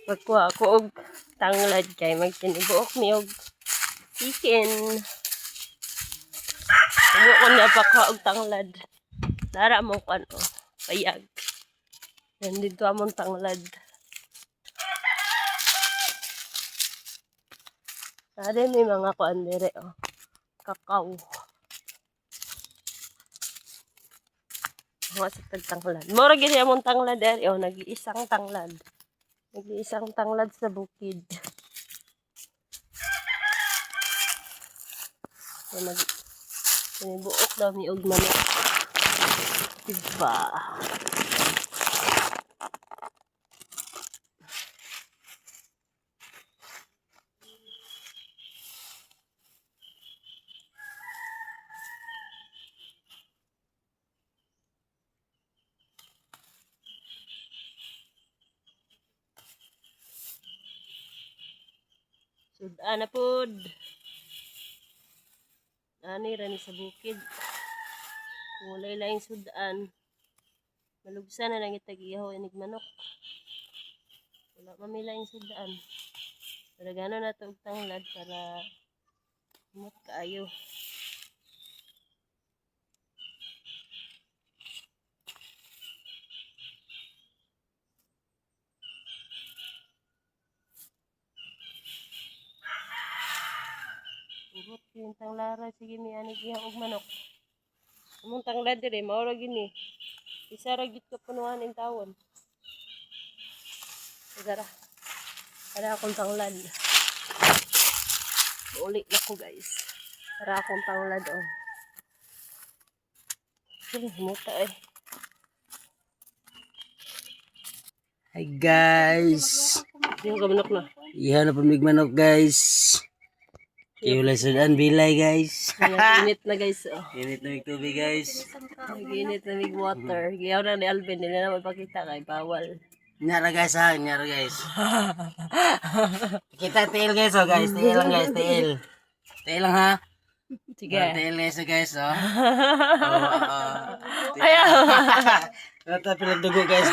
Magkuha ko og tanglad kay magtinibuok mi og chicken. Subo ko na pakuha og tanglad. Dara mo ko ano, payag. Yan dito among tanglad. Dara may mga kuan dire oh. Kakao. Mga sa tanglad. Mora gid among tanglad dire oh, nag-iisang tanglad. Nag-iisang tanglad sa bukid. Sinibuok daw mi og manok. Diba? Sudan na pod. Ani rani sa bukid. Kung walay laing sudan, malugsan na lang itag-ihaw inig manok. Wala mamilaing sudan. Pero gano'n na ito og tanglad para umot kaayo. Urot yung tanglara, sige mi anig ihaw og manok. Among tanglad dire, maura gini. Isa ra gid ka punuan in tawon. Sigara. Para akong tanglad. Uli na ko guys. Para akong tanglad oh. Muta eh. Hi guys. Yung kamanok na. Ihaw na pamigmanok guys. Kayo lang sudan bilay guys. Nag-init na guys oh. Init na may tubig guys. Nag-init na big water. Giyaw na ni Alvin. Nila na magpakita kay bawal. Nyara guys ha, nyara guys. Kita tail guys oh guys, tail lang guys, tail. Tail lang ha. Sige. Tail guys oh. Ayaw. Ito pinagdugo guys,